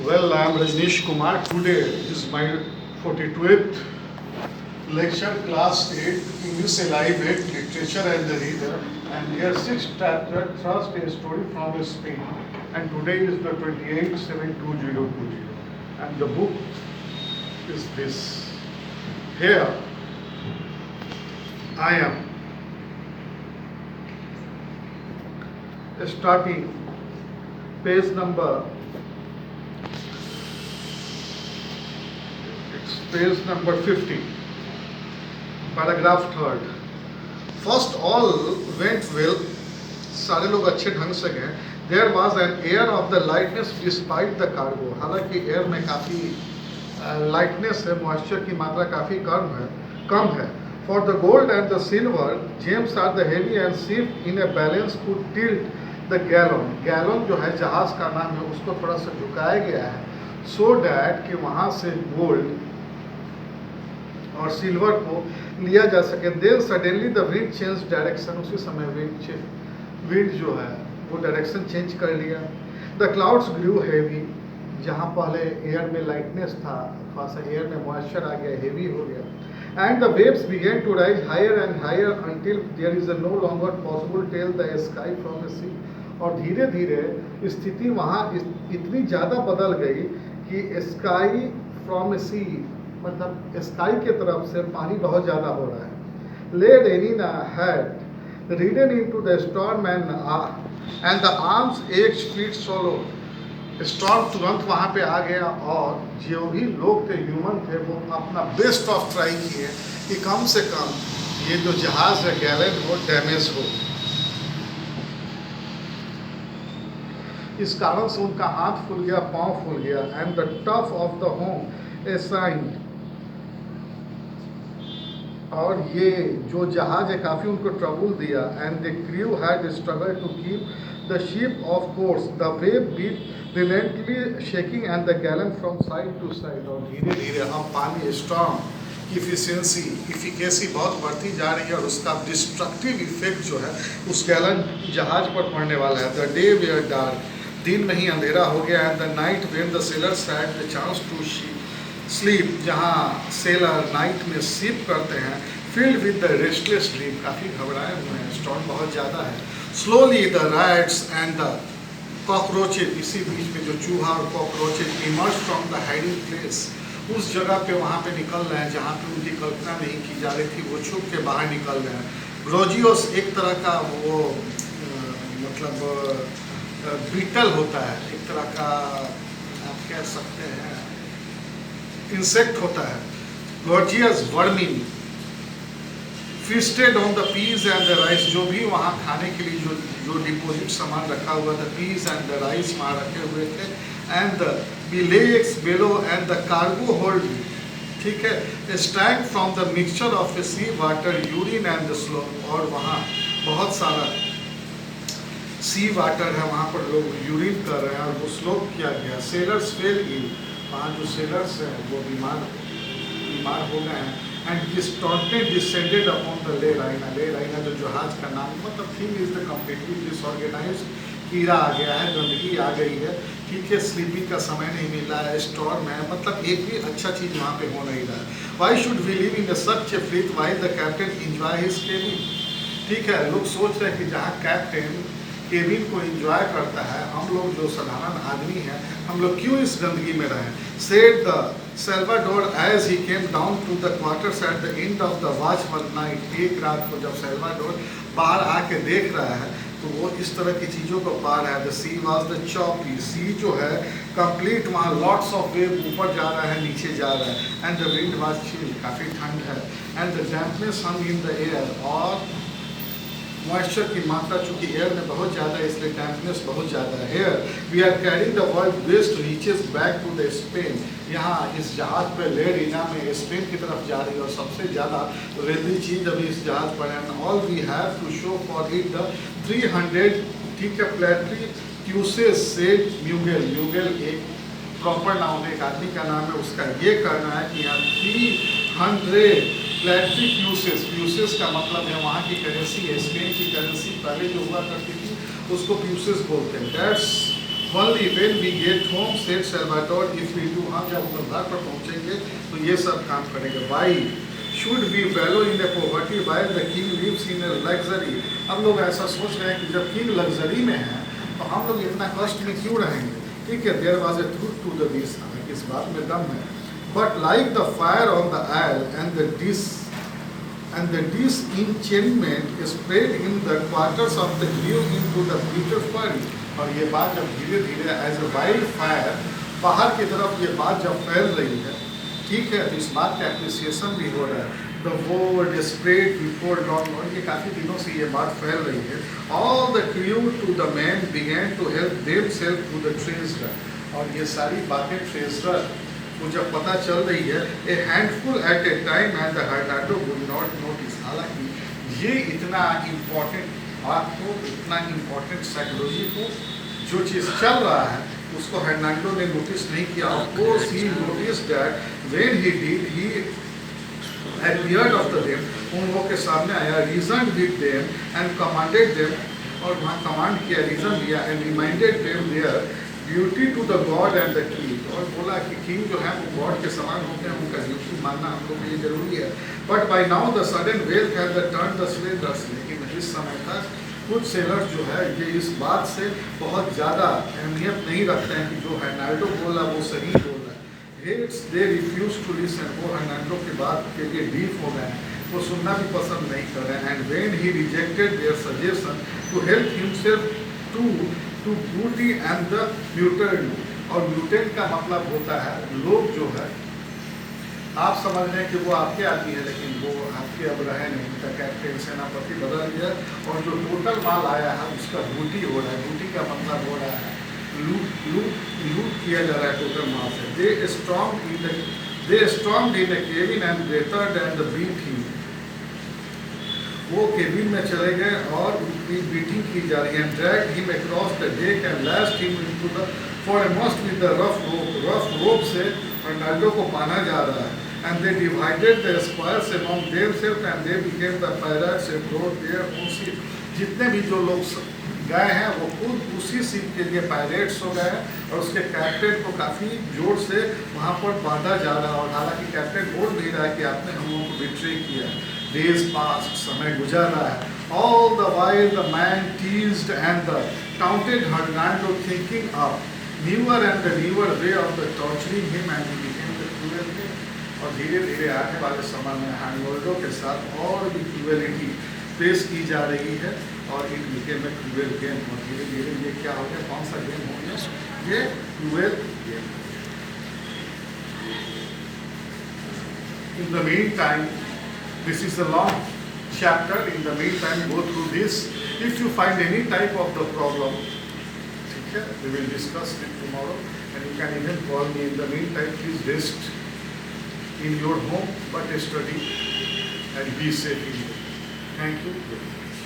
Well, I am Rajneesh Kumar. Today is my 42th lecture, class 8, English Alive 8, Literature and the Reader. And here 6 chapter, first a story from Spain. And today is the 28/7/2020. And the book is this. Here I am starting page number. It's page number 50, paragraph 3rd. First all went well, सारे लोग अच्छे ढंग से गए. There was an air of the lightness despite the cargo. हालांकि air में काफ़ी lightness है, मॉइस्चर की मात्रा काफ़ी कम है. For the gold and the silver, gems are the heavy and shift in a balance could tilt the gallon. Gallon जो है जहाज का नाम है, उसको थोड़ा सा झुकाया गया है so that कि वहाँ से गोल्ड और सिल्वर को लिया जा सके. Then suddenly the wind changed direction. उसी समय विंड जो है वो डायरेक्शन चेंज कर लिया. The clouds grew heavy. जहाँ पहले एयर में लाइटनेस था, थोड़ा सा एयर में मॉइस्चर आ गया, हेवी हो गया. And the waves began to rise higher and higher until there is no longer possible to tell the sky from the sea. और धीरे धीरे स्थिति वहाँ इतनी ज़्यादा बदल गई कि स्काई फ्रॉम सी, मतलब स्काई के तरफ से पानी बहुत ज़्यादा हो रहा है. Lady Elena had ridden into the storm and the arms ached feet swallowed. Storm तुरंत वहाँ पे आ गया और जो भी लोग थे, ह्यूमन थे, वो अपना बेस्ट ऑफ ट्राई किए कि कम से कम ये जो जहाज है गैलन वो डैमेज हो. इस कारण से उनका हाथ फूल गया, पाँव फूल गया. And the tough of the home a sign, और ये जो जहाज है काफ़ी उनको ट्रबल दिया. And the crew had struggle to keep the ship of course. The wave beat relentlessly shaking and the galleon from side to side. और धीरे धीरे अब पानी स्टॉर्म की इफिकेसी बहुत बढ़ती जा रही है और उसका डिस्ट्रक्टिव इफेक्ट जो है उस गैलन जहाज पर पड़ने वाला है. द डे वेयर डार्क, दिन में ही अंधेरा हो गया. And the night when the sailors had the chance to sleep, जहाँ सेलर नाइट में स्लीप करते हैं, filled with the restless dream, काफ़ी घबराए हुए हैं, स्टॉर्म बहुत ज़्यादा है. Slowly the rats and the cockroaches, इसी बीच में जो चूहा और cockroaches emerge from the hiding place, उस जगह पे वहाँ पे निकल रहे हैं जहाँ पे उनकी कल्पना नहीं की जा रही थी, वो छुप के बाहर निकल रहे हैं. ग्रोजियोस एक तरह का वो मतलब बीटल होता है, एक तरह का आप कह सकते हैं इंसेक्ट होता है. ग्रोजियस worming feasted on the peas and the rice, जो भी वहाँ खाने के लिए जो डिपोजिट सामान रखा हुआ था, peas and the rice वहाँ रखे हुए थे. and the belays below and the cargo hold, ठीक है, stank from the mixture of the sea water, urine and the slope. और वहाँ बहुत सारा सी वाटर है, वहाँ पर लोग यूरिन कर रहे हैं और वो स्लोप किया गया. सेलर्स फेल इल, वहाँ जो सेलर्स हैं वो बीमार हो गए हैं. And distorted descended upon the ले राइना जो जहाज का नाम, मतलब thing is the completely disorganise. कीड़ा आ गया है, गंदगी आ गई है, ठीक है, स्लीपिंग का समय नहीं मिल रहा है, स्टॉर्म है, मतलब एक भी अच्छा चीज़ वहाँ पे हो नहीं रहा है. Why should we live in such a fleet while the captain enjoy his cabin. ठीक है, लोग सोच रहे हैं कि जहाँ कैप्टन केबिन को एंजॉय करता है, हम लोग जो साधारण आदमी हैं, हम लोग क्यों इस गंदगी में रहें. Said the Salvador as he came down to the quarters at the end of the watch one night. एक रात को जब सेल्वाडोर बाहर आके देख रहा है तो वो इस तरह की चीज़ों को पा रहा है. The sea was the choppy, sea जो है कंप्लीट, वहाँ लॉट्स ऑफ वेव ऊपर जा रहा है, नीचे जा रहा है. And the wind was chill, काफ़ी ठंड है. And the dampness hung in the air, और मॉइस्चर की मात्रा चूँकि एयर में बहुत ज़्यादा है इसलिए डैम्पनेस बहुत ज़्यादा है. Here we are carrying the world west riches back to the Spain. यहाँ इस जहाज़ पे ले रीना में स्पेन की तरफ जा रही है और सबसे ज़्यादा रेलवी चीज़ अभी इस जहाज़ पर है. All we have to show for it the 300, ठीक है, प्लेटरी क्यूसेस सेड म्यूगेल. म्यूगेल एक प्रॉपर नाउन है, एक आदमी का नाम है, उसका ये कहना है कि यहाँ 300 प्लेटरी क्यूसेस, क्यूसेस का मतलब है वहाँ की करेंसी है, स्पेन की करेंसी पहले जो हुआ करती थी उसको प्यूसेस बोलते हैं. That's Only when we get home, said Salvatore, if we do, हाँ जब हम घर पर पहुँचेंगे तो ये सब काम करेंगे. Why should we wallow in a poverty while the king lives in a luxury? हम लोग ऐसा सोच रहे हैं कि जब किंग लग्जरी में है तो हम लोग इतना कष्ट में क्यों रहेंगे. ठीक है, there was a truth to the this, इस बात में दम है. But like the fire on the isle and the disenchantment spread in the quarters of the crew into the bitter furry. और ये बात जब धीरे धीरे एज ए वाइल्ड फायर बाहर की तरफ ये बात जब फैल रही है, ठीक है, तो इस बात का एप्रिसिएशन भी हो रहा है. The word spread before dawn, ये काफ़ी दिनों से ये बात फैल रही है. All the crew to the man began to help them self to the treasurer. और ये सारी बातें ट्रेजरर को जब पता चल रही है, a handful at a time and the Hernando would not notice. हालांकि ये इतना इम्पोर्टेंट बात को, इतना इम्पोर्टेंट साइकोलॉजी को, जो चीज़ चल रहा है उसको हर्नांडो ने नोटिस नहीं किया. Of course he notice that when he did, he appeared after them, उन लोगों के सामने आया, reasoned with them and commanded them, और वहाँ कमांड किया, रीजन दिया, and reminded them their duty to the God and the king. और बोला कि किंग जो है वो गॉड के समान होते हैं, उनका ड्यूटी मानना हम लोग के लिए जरूरी है. But by now the sudden wealth had turn the slavers. लेकिन इस समय तक कुछ सेलर्स जो है ये इस बात से बहुत ज़्यादा अहमियत नहीं रखते हैं कि जो हर्नांडो बोला वो सही बोल रहा है. Hates they refuse to listen. वो हर्नांडो की बात के लिए डीप हो गए हैं, वो सुनना भी पसंद नहीं कर रहे हैं. And when he rejected their suggestion to help himself to beauty and the mutant. और म्यूटेंट का मतलब होता है लोग जो है, आप समझ रहे हैं कि वो आपके आती है लेकिन वो आपके अब रहे नहीं, उनका कैप्टन सेनापति बदल गया और जो टोटल माल आया है उसका बूटी हो रहा है. बूटी का मतलब हो रहा है लूट किया जा रहा है टोटल माल से. They stormed in a cabin and battered and beat him. वो केबिन में चले गए और उनकी बीटिंग की जा रही है. Drag him across the deck and lashed him into the foremast with the rough rope से हर्नांडो को बांधा जा रहा है. And they divided the spoils among themselves and they became the pirates and brought their own ship. जितने भी जो लोग गए हैं वो खुद उसी शिप के लिए पायरेट्स हो गए और उसके कैप्टन को काफ़ी जोर से वहाँ पर बांधा जा रहा है. और हालांकि कैप्टन बोल नहीं रहा है कि आपने हम लोगों को बिट्रे किया. डेज पास्ट, समय गुजर रहा है. All the while the man teased and the taunted Hernando thinking up newer and the newer way of the torturing him and he became the cruel king. और धीरे धीरे आने वाले समय में हर्नांडो के साथ और भी क्रूएलिटी पेश की जा रही है और it became a cruel game. और धीरे धीरे ये क्या हो गया, कौन सा गेम हो गया, ये cruel game. In the meantime, this is a long chapter. In the meantime, go through this. If you find any type of the problem, we will discuss it tomorrow and you can even call me. In the meantime, please rest in your home but study and be safe in you. Thank you.